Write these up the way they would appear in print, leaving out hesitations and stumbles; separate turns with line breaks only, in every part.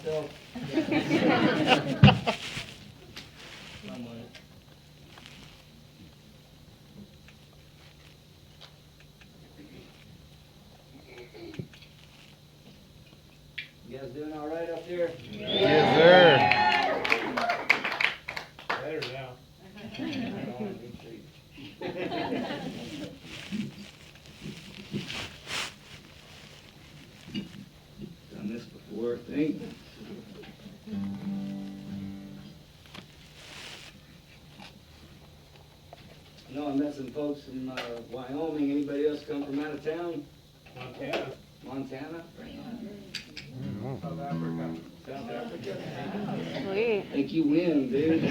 myself. You guys doing all right up there?
Yes, sir.
Better now.
Done this before, I think. I know I met some folks from Wyoming. Anybody else come from out of town?
Montana.
Montana?
South Africa.
South Africa?
Sweet.
Think you win, dude.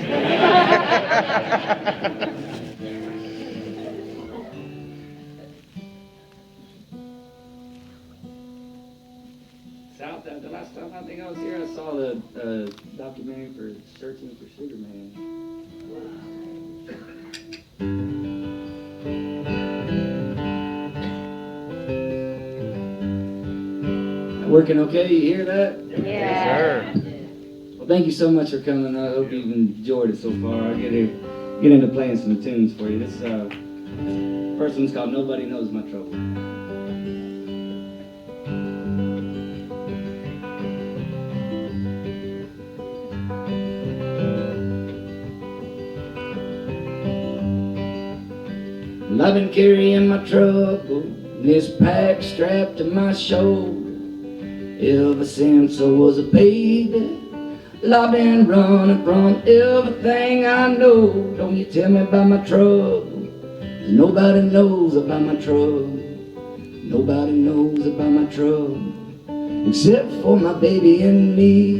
South, the last time I think I was here, I saw the documentary for Searching for Sugar Man. Working okay? You hear that?
Yeah.
Sir.
Well, thank you so much for coming. I hope you've enjoyed it so far. I'll get into playing some tunes for you. This first one's called Nobody Knows My Trouble. Well, I've been carrying my trouble, this pack strapped to my shoulder, ever since I was a baby. Well, I've been running from everything I know. Don't you tell me about my trouble, 'cause nobody knows about my trouble. Nobody knows about my trouble, except for my baby and me.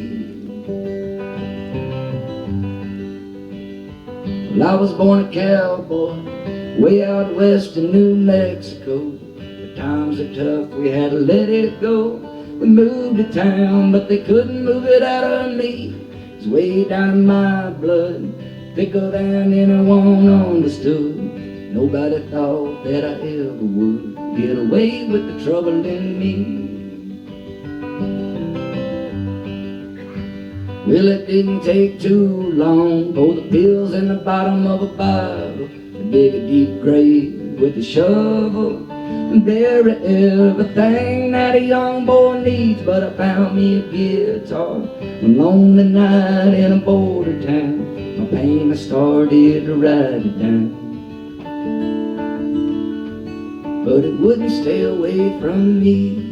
Well, I was born a cowboy, way out west in New Mexico. The times are tough, we had to let it go. We moved to town, but they couldn't move it out of me. It's way down in my blood, thicker than anyone understood. Nobody thought that I ever would get away with the trouble in me. Well, it didn't take too long for the pills in the bottom of a bottle to dig a deep grave with a shovel and bury everything that a young boy needs. But I found me a guitar one lonely night in a border town. My pain, I started to write it down, but it wouldn't stay away from me.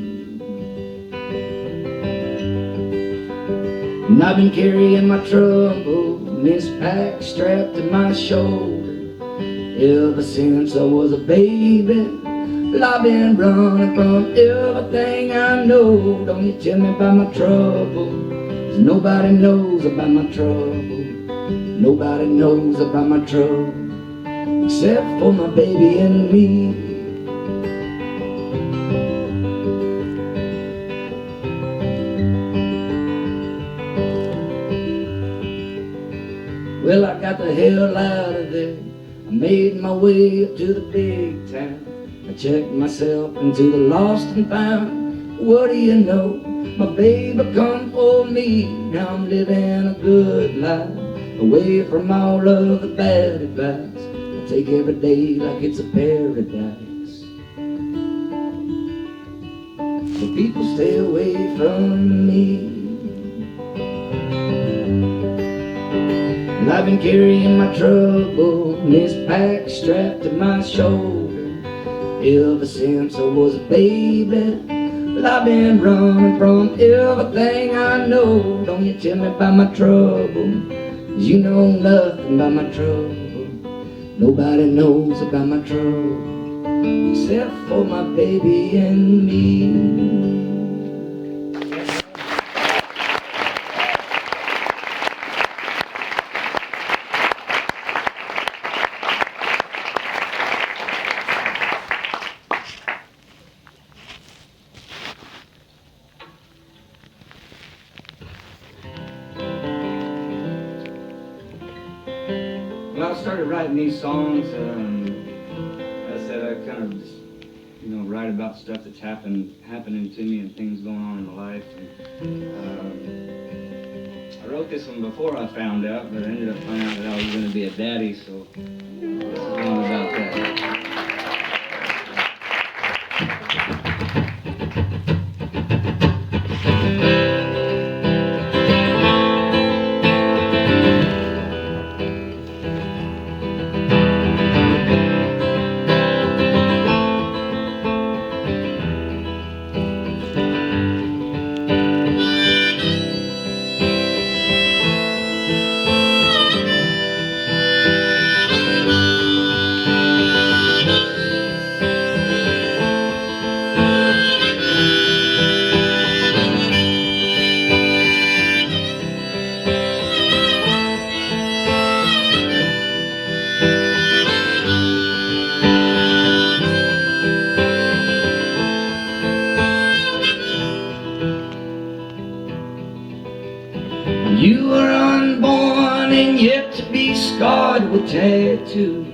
And I've been carrying my trouble in this pack strapped to my shoulder ever since I was a baby. Well, I've been running from everything I know. Don't you tell me about my trouble, 'cause nobody knows about my trouble. Nobody knows about my trouble, except for my baby and me. Well, I got the hell out of there. I made my way up to the big town. I checked myself into the lost and found. What do you know? My baby come for me. Now I'm living a good life, away from all of the bad advice. I take every day like it's a paradise. So people stay away from me. And I've been carrying my trouble in this pack strapped to my shoulder ever since I was a baby. Well, I've been running from everything I know. Don't you tell me about my trouble, 'cause you know nothing about my trouble. Nobody knows about my trouble, except for my baby and me. When I started writing these songs, I said I kind of just you know, write about stuff that's happening to me and things going on in my life. And, I wrote this one before I found out, but I ended up finding out that I was going to be a daddy, so this is one about that. You were unborn and yet to be scarred with tattoos.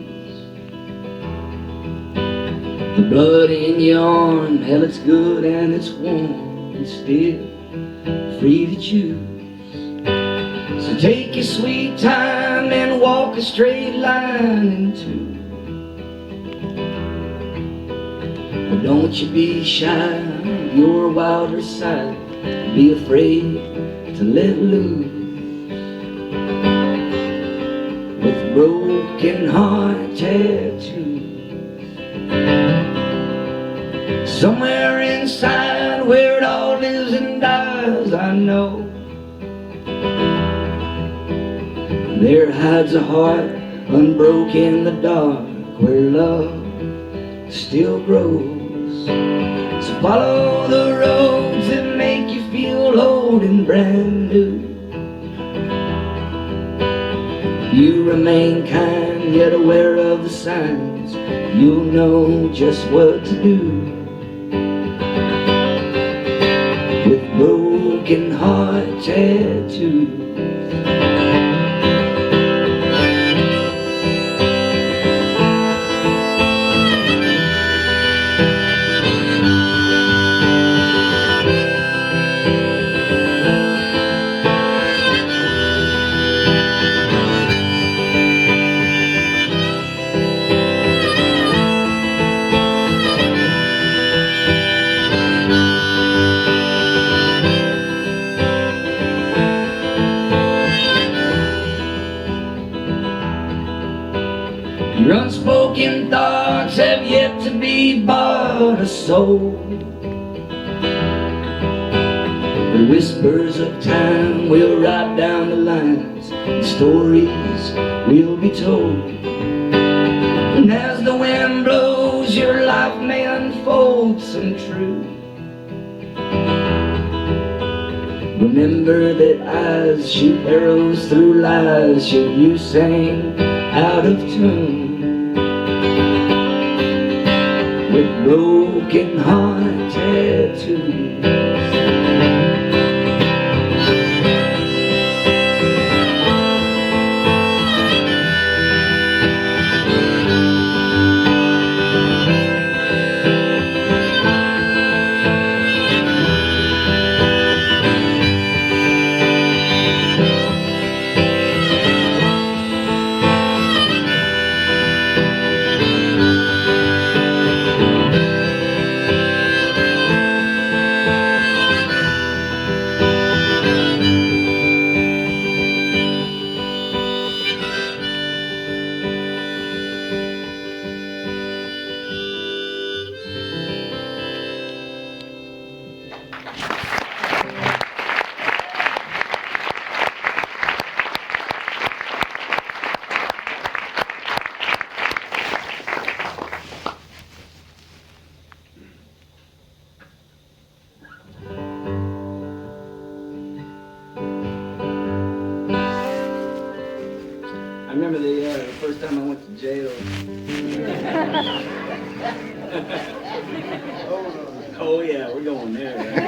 The blood in your arm, hell, it's good and it's warm and still free to choose. So take your sweet time and walk a straight line into. But don't you be shy of your wilder side. Be afraid to let loose. With broken heart tattoos. Somewhere inside where it all lives and dies, I know there hides a heart unbroken in the dark, where love still grows. So follow the roads that make you feel old and brand new. You remain kind, yet aware of the signs. You'll know just what to do. With broken heart tattoos. Your unspoken thoughts have yet to be but a soul. The whispers of time will write down the lines, and stories will be told. And as the wind blows, your life may unfold some truth. Remember that eyes shoot arrows through lies, should you sing out of tune. With broken heart tattoos. I remember the first time I went to jail. Oh yeah, we're going there. Right?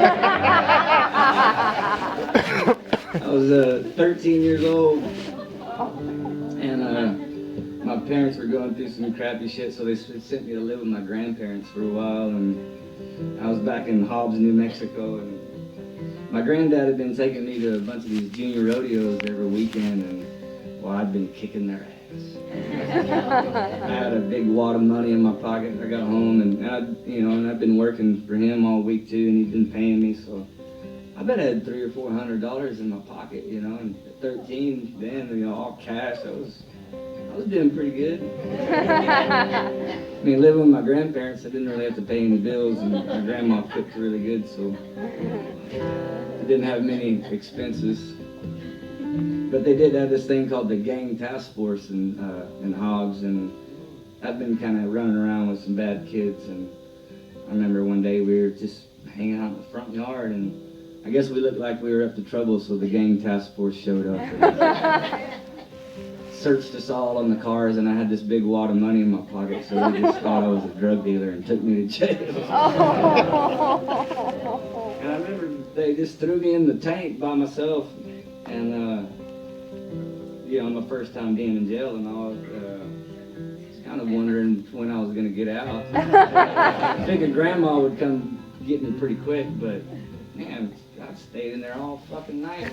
I was 13 years old, and my parents were going through some crappy shit, so they sent me to live with my grandparents for a while, and I was back in Hobbs, New Mexico, and my granddad had been taking me to a bunch of these junior rodeos every weekend, and well, I'd been kicking their ass. I had a big wad of money in my pocket. I got home, and I'd been working for him all week too, and he'd been paying me, so I bet I had $300 or $400 in my pocket, and at 13 then, all cash. I was doing pretty good. I mean, living with my grandparents, I didn't really have to pay any bills, and my grandma cooked really good, so I didn't have many expenses. But they did have this thing called the gang task force in Hobbs, and I've been kind of running around with some bad kids, and I remember one day we were just hanging out in the front yard, and I guess we looked like we were up to trouble, so the gang task force showed up and searched us all on the cars, and I had this big wad of money in my pocket, so they just thought I was a drug dealer and took me to jail. And I remember they just threw me in the tank by myself, and my first time being in jail, and I was kind of wondering when I was going to get out. I figured Grandma would come get me pretty quick, but man, I stayed in there all fucking night.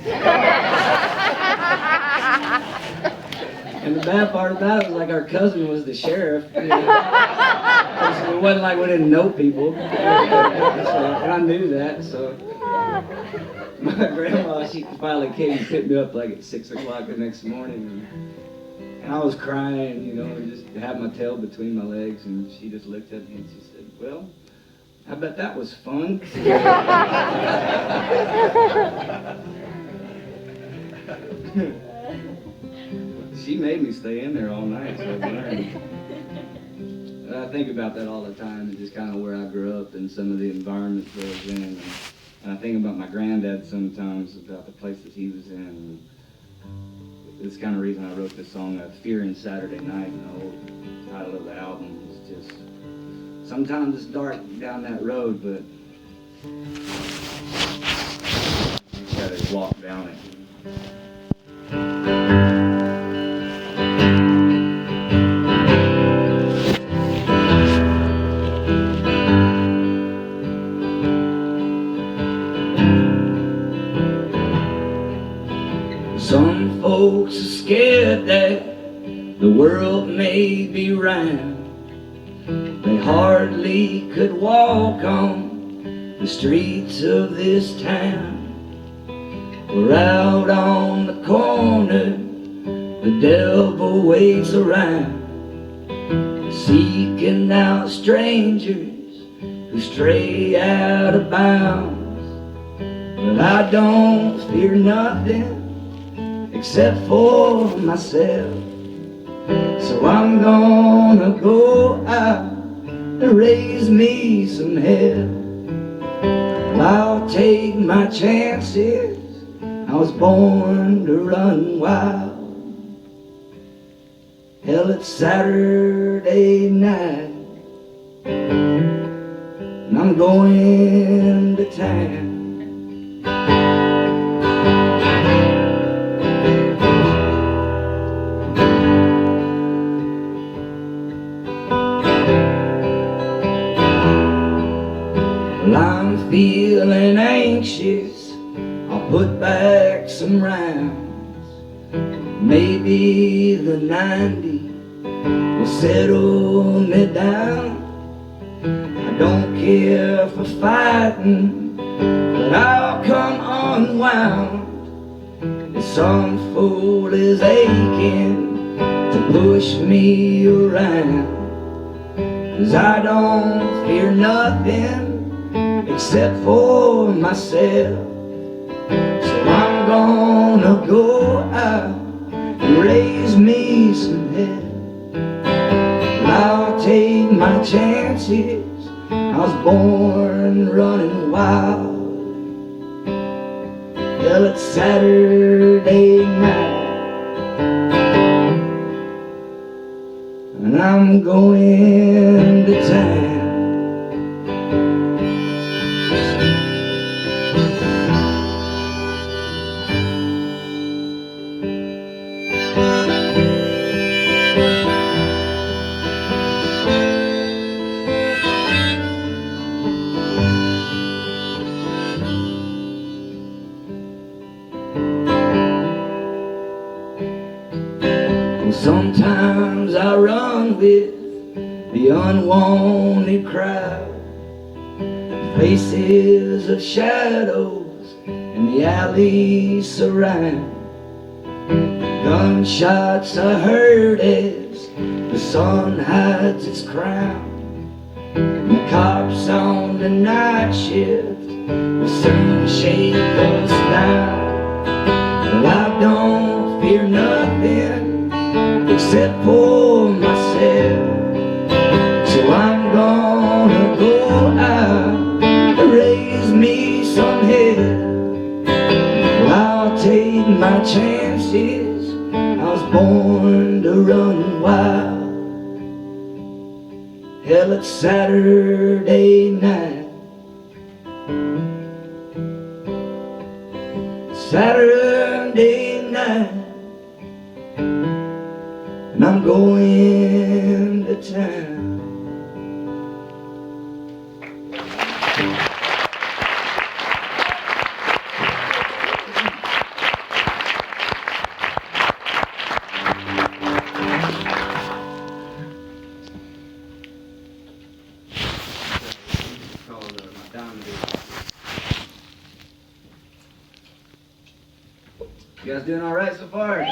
And the bad part about it was like our cousin was the sheriff. So it wasn't like we didn't know people. And I knew that, so my grandma, she finally came and picked me up like at 6 o'clock the next morning. And I was crying, and just had my tail between my legs, and she just looked at me and she said, "Well, I bet that was fun." She made me stay in there all night, so I learned. I think about that all the time, and just kind of where I grew up and some of the environments that I was in. And I think about my granddad sometimes, about the places he was in. This kind of reason I wrote this song, Fearing Saturday Night, and the whole title of the album is just, sometimes it's dark down that road, but you gotta walk down it. Some folks are scared that the world may be round. They hardly could walk on the streets of this town. We're out on the corner, the devil waits around, seeking out strangers who stray out of bounds. But I don't fear nothing except for myself, so I'm gonna go out and raise me some hell. I'll take my chances, I was born to run wild. Hell, it's Saturday night, and I'm going to town. Well, I'm feeling anxious, I'll put back some rounds. Maybe the 90 will settle me down. I don't care for fighting, but I'll come unwound. If some fool is aching to push me around, 'cause I don't fear nothing except for myself. So I'm gonna go out and raise me some hell. I'll take my chances, I was born running wild. Hell, it's Saturday night, and I'm going to town. unwanted crowd, faces of shadows in the alleys surround. Gunshots are heard as the sun hides its crown. The cops on the night shift will soon shake us down. But I don't fear nothing except for myself. So I'm gonna go out and raise me some hell. I'll take my chances, I was born to run wild. Hell, it's Saturday night, Saturday night, and I'm going to town. You guys doing all right so far? I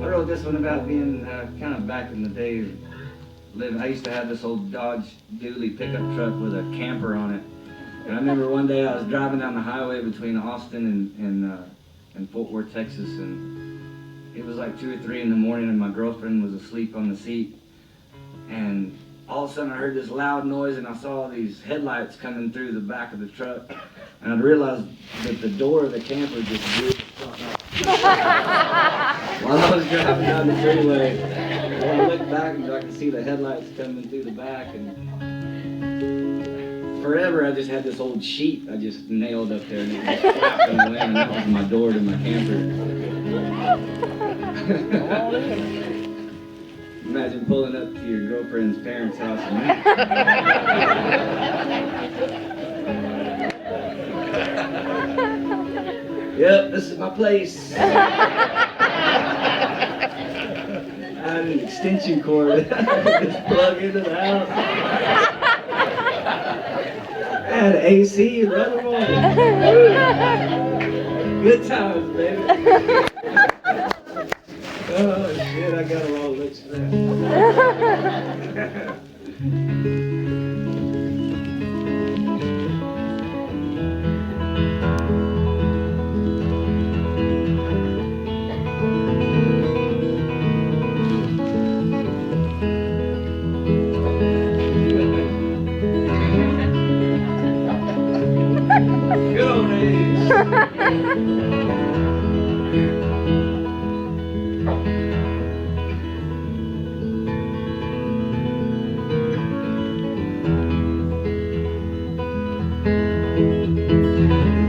wrote this one about being kind of back in the day. I used to have this old Dodge Dually pickup truck with a camper on it. And I remember one day I was driving down the highway between Austin and Fort Worth, Texas, and it was like 2 or 3 in the morning, and my girlfriend was asleep on the seat. And all of a sudden I heard this loud noise, and I saw these headlights coming through the back of the truck, and I realized that the door of the camper just blew the fuck up. While I was driving down the freeway, I looked back and I could see the headlights coming through the back, and forever I just had this old sheet I just nailed up there, and it was flapping in the wind, and that was my door to my camper. Imagine pulling up to your girlfriend's parents' house and yep, this is my place. I had an extension cord. Just plug into the house. I had AC and running water. Good times, baby. Oh shit, I got her all licks for that. Good old days.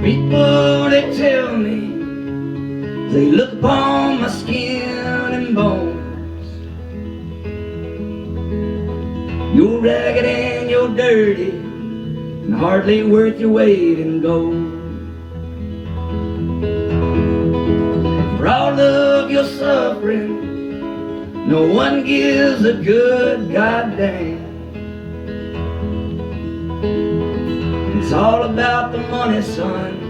People, they tell me, they look upon my skin and bones. You're ragged and you're dirty, and hardly worth your weight in gold. For all of your suffering, no one gives a good goddamn. It's all about the money, son.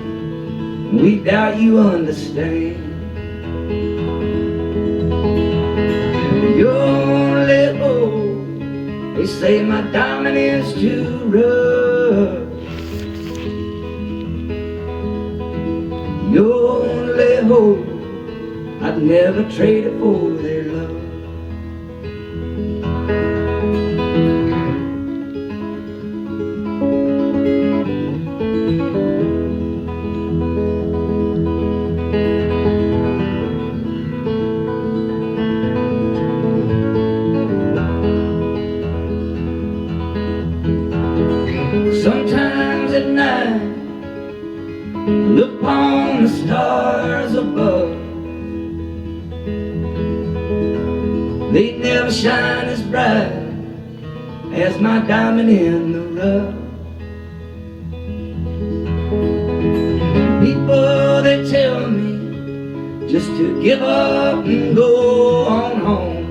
We doubt you understand. You're only old. They say my diamond is too rough. You're only hope. I'd never trade it for their love. Sometimes at night, I look upon the stars above. They never shine as bright as my diamond in the rough. People, they tell me just to give up and go on home.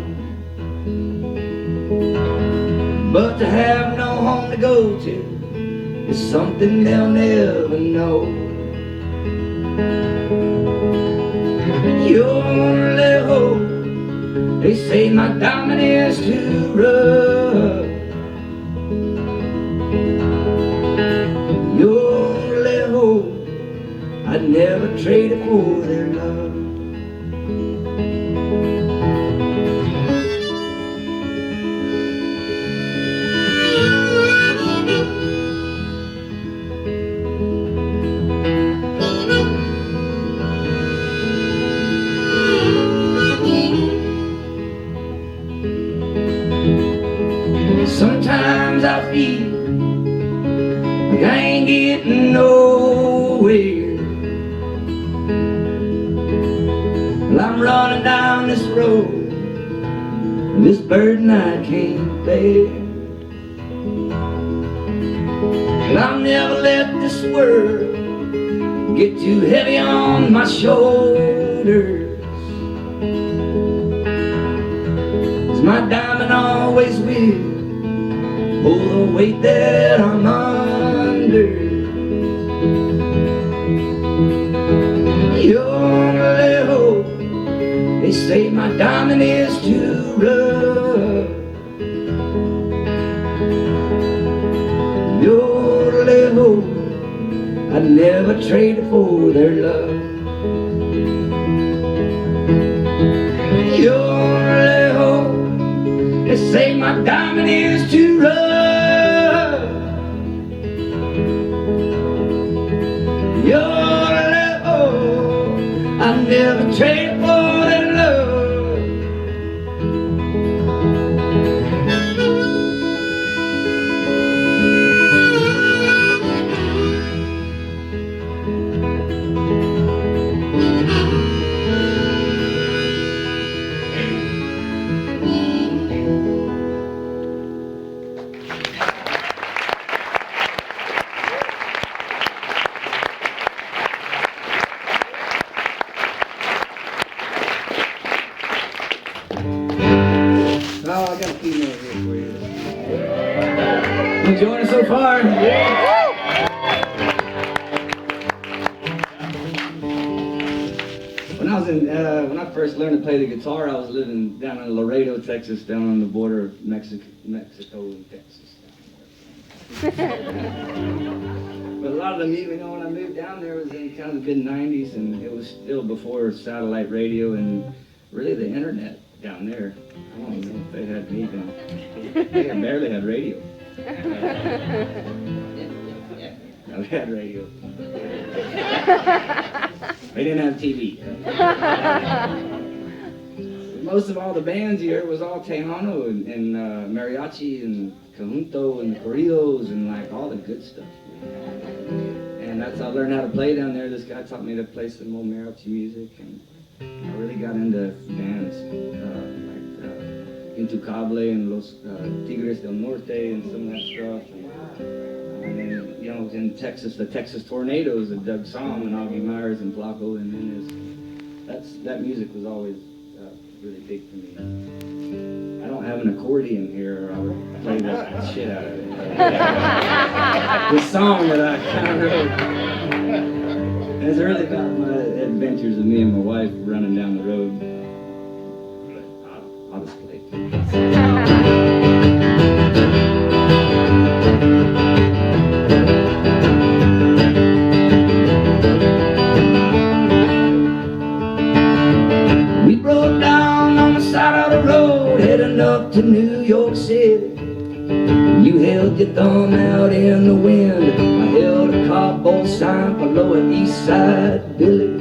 But to have no home to go to is something they'll never know. Your only hope, they say my diamond is too rough. Your only hope, I'd never trade it for their love. Sometimes I feel like I ain't getting nowhere. Well, I'm running down this road, and this burden I can't bear. Well, I'll never let this world get too heavy on my shoulders. 'Cause my diamond always will pull the weight that I'm under. Your only hope, they say my diamond is too rough. Your only hope, I'd never trade it for their love. Your only hope, they say my diamond is too rough. Your love, I'll never trade it for their love. Oh, I got a few more here for you. Enjoying it so far? When I first learned to play the guitar, I was living down in Laredo, Texas, down on the border of Mexico and Texas. But a lot of the music, when I moved down there, was in kind of the mid-90s, and it was still before satellite radio and really the internet down there. I don't know if they had even, they barely had radio. No, they had radio. They didn't have TV. Most of all the bands here was all Tejano and mariachi and conjunto and corridos and like all the good stuff. And that's how I learned how to play down there. This guy taught me to play some old mariachi music, and I really got into bands into Cable and Los Tigres del Norte and some of that stuff. And then, in Texas, the Texas Tornadoes of Doug Somm and Augie Myers and Flaco, and then that music was always really big for me. I don't have an accordion here, or I would play the shit out of it. The song that I kind of wrote. It's really about my adventures of me and my wife running down the road. I'll just play. We broke down on the side of the road, heading up to New York City. You held your thumb out in the wind. I held a cardboard sign below an East Side village.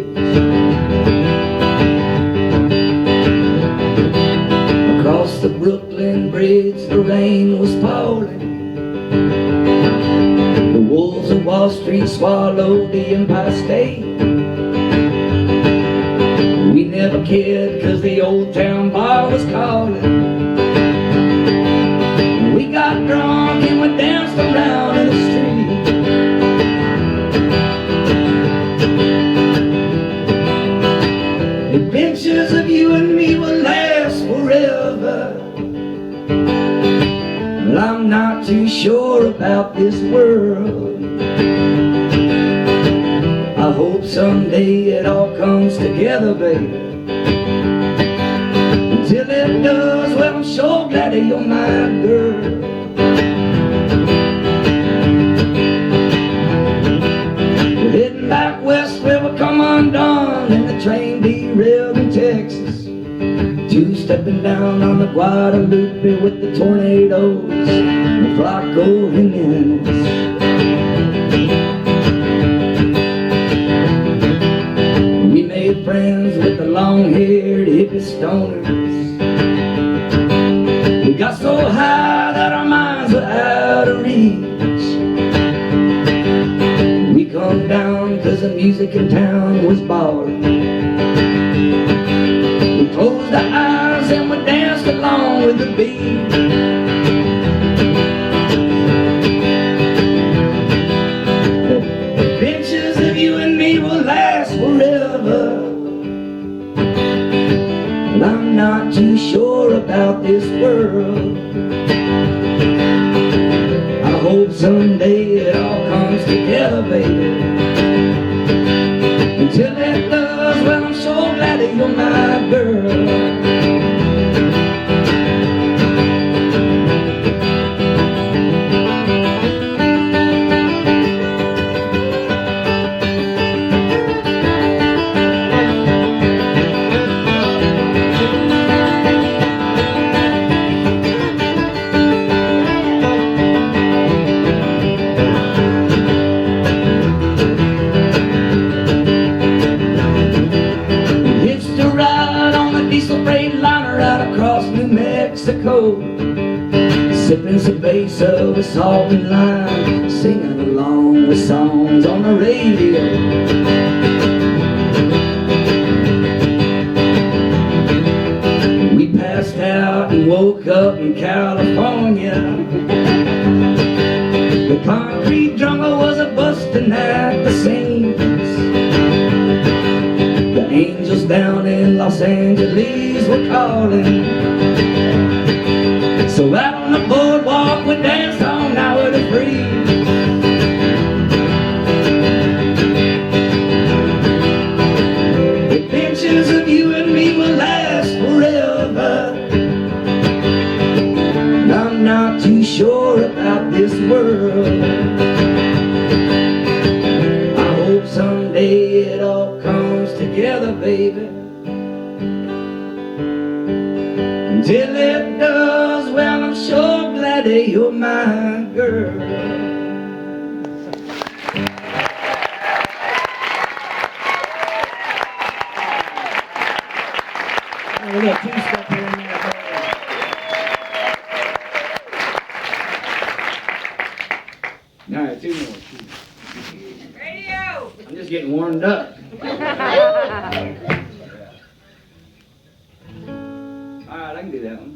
Across the Brooklyn Bridge, the rain was falling. The wolves of Wall Street swallowed the Empire State. We never cared, 'cause the old town bar was calling. We got drunk and we danced around in the street. They Well, I'm not too sure about this world. I hope someday it all comes together, baby. Until it does, well, I'm sure glad that you're my girl. We're heading back west where we come undone, and the train derailed in Texas. Two-stepping down on the Guadalupe with the tornadoes and Flaco Jimenez. We made friends with the long-haired hippie stoners. We got so high that our minds were out of reach. We come down cause the music in town was ballin'. We closed our eyes and we danced along with the beat. The pictures of you and me will last forever. But I'm not too sure about this world. I hope someday it all comes together, baby. Until it does, well, I'm so glad that you're my girl. Sipping some bass of a salt and lime, singing along with songs on the radio. We passed out and woke up in California. The concrete jungle was a busting at the seams. The angels down in Los Angeles were calling. So out on the boardwalk we danced all night with the breeze. The pictures of you and me will last forever. And I'm not too sure about this world. I hope someday it all comes together, baby. Until it does, well, I'm sure glad that you're my girl. Oh, we got two-step here in there. All right, two more. Radio! I'm just getting warmed up. Alright, I can do that one.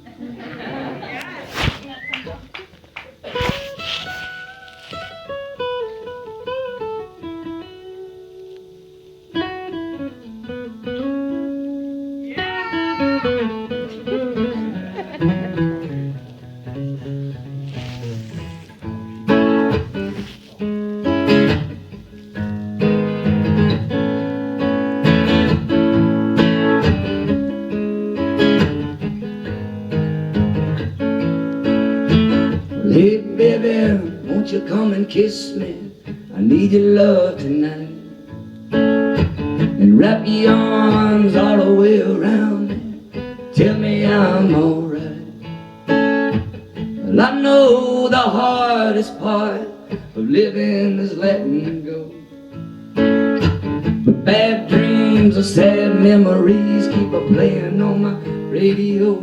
Hey baby, won't you come and kiss me? I need your love tonight. And wrap your arms all the way around me. Tell me I'm alright. Well, I know the hardest part of living is letting go. But bad dreams or sad memories keep a playing on my radio.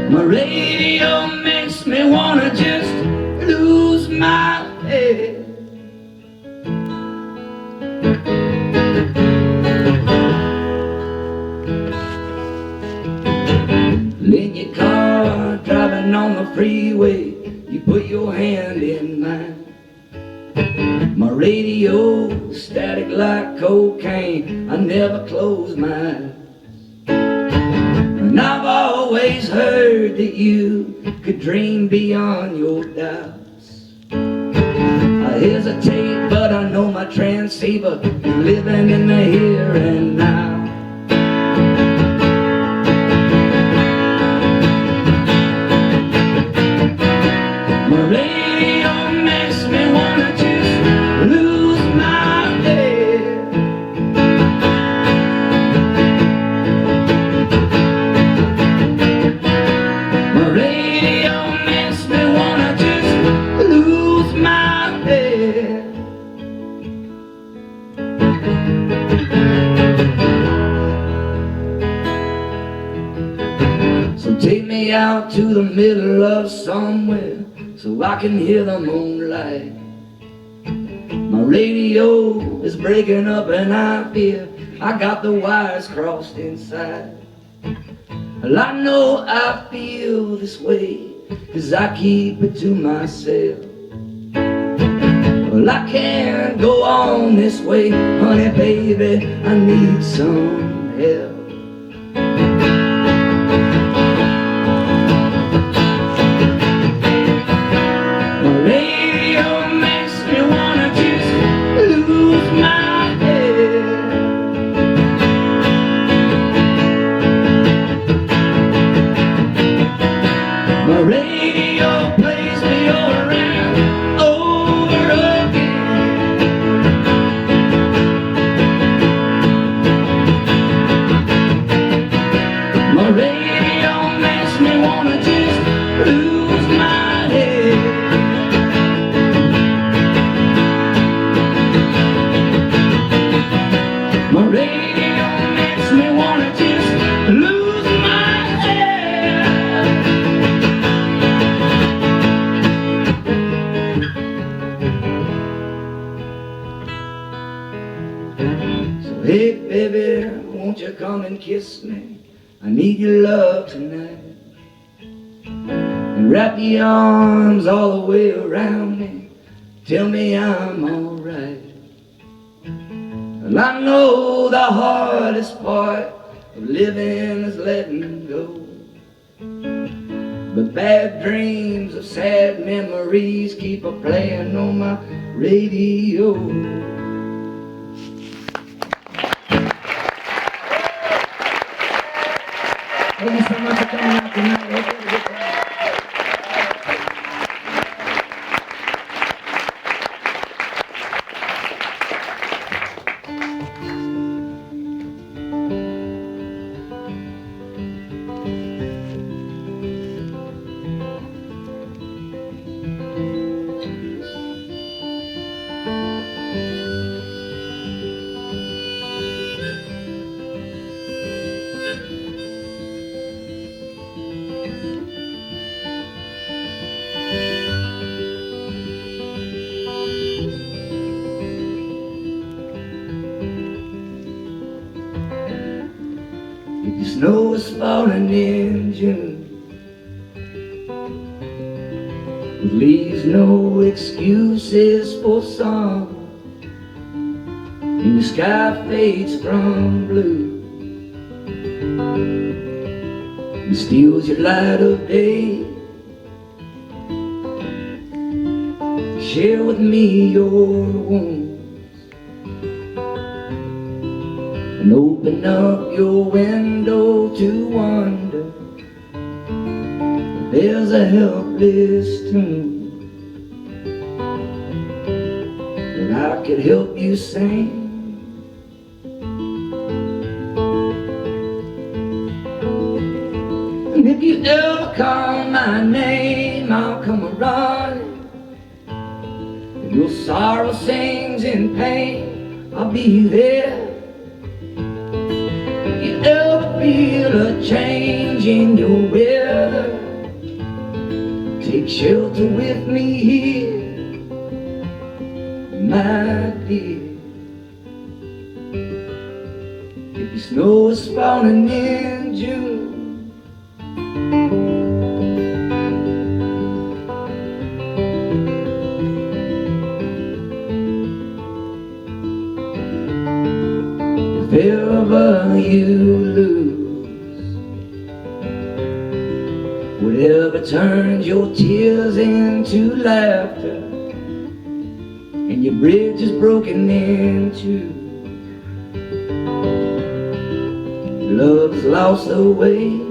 My radio makes me wanna just lose my head. In your car, driving on the freeway, you put your hand in mine. My radio, static like cocaine, I never close my eyes. And I've always heard that you could dream beyond your doubts. I hesitate, but I know my transceiver is living in the here and now. My radio makes me wanna just lose my head. My radio makes me wanna just lose my head. So take me out to the middle of somewhere so I can hear the moonlight. My radio is breaking up and I fear I got the wires crossed inside. Well, I know I feel this way 'cause I keep it to myself. Well, I can't go on this way, honey baby, I need some help. My radio makes me wanna just lose my head. My radio plays me all around, over again. My radio makes me wanna just lose my head. My radio makes me wanna just lose my head. So hey baby, won't you come and kiss me? I need your love tonight. And wrap your arms all the way around me, tell me I'm alright. Well, I know the hardest part of living is letting go, but bad dreams of sad memories keep a playing on my radio. Thank you so much for coming out tonight. Hope you had a good time. If the snow is falling in June, it leaves no excuses for song, and the sky fades from blue and steals your light of day. Share with me your wounds and open up your window to wonder if there's a helpless tune that I could help you sing. And if you ever call my name, I'll come a-running. If your sorrow sings in pain, I'll be there. If you ever feel a change in your weather, take shelter with me here, my dear. If the snow is falling in June, you lose. Whatever turns your tears into laughter, and your bridge is broken in two. Love's lost the way.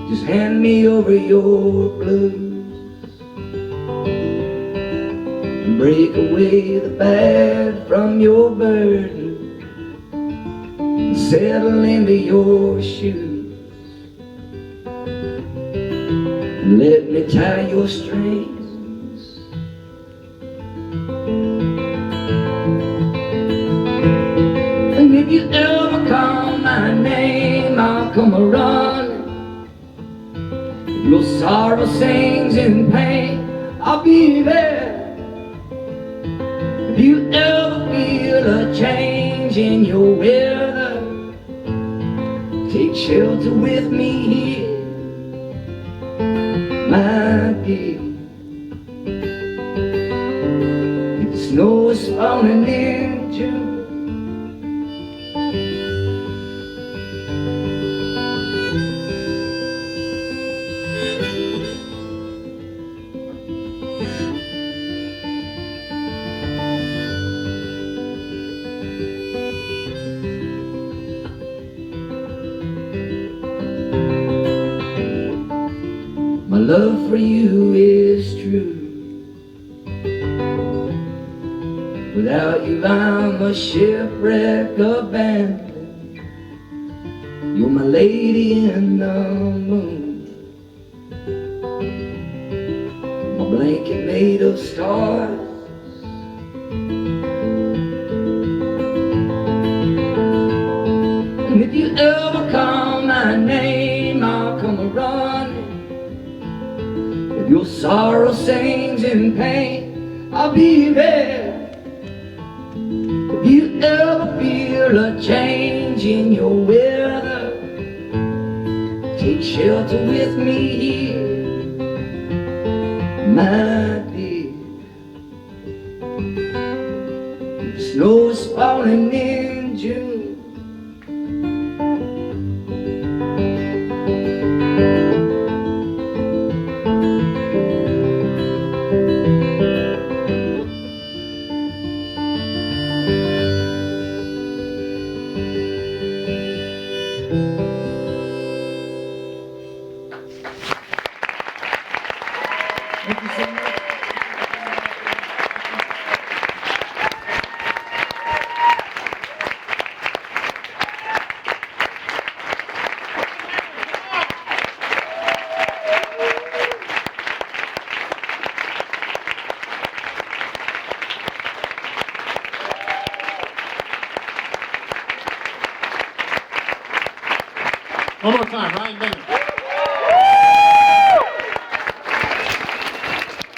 Just hand me over your blues and break away the bad from your burden and settle into your shoes. And let me tie your strings. And if you ever call my name, I'll come a-running. If your sorrow sings in pain, I'll be there. If you ever feel a change in your weather, take shelter with me here, my dear. If the snow is falling in June, my love for you is true. Without you I'm a shipwreck abandoned. You're my lady in the moon, my blanket made of stars. And if you ever call my name, I'll come a-running. If your sorrow sings in pain, I'll be there. If you ever feel a change in your weather, take shelter with me here, my dear. If the snow is falling in June, thank you so much.
One more time, Ryan Bingham.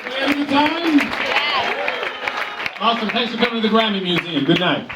We having a good time? Awesome. Thanks for coming to the Grammy Museum. Good night.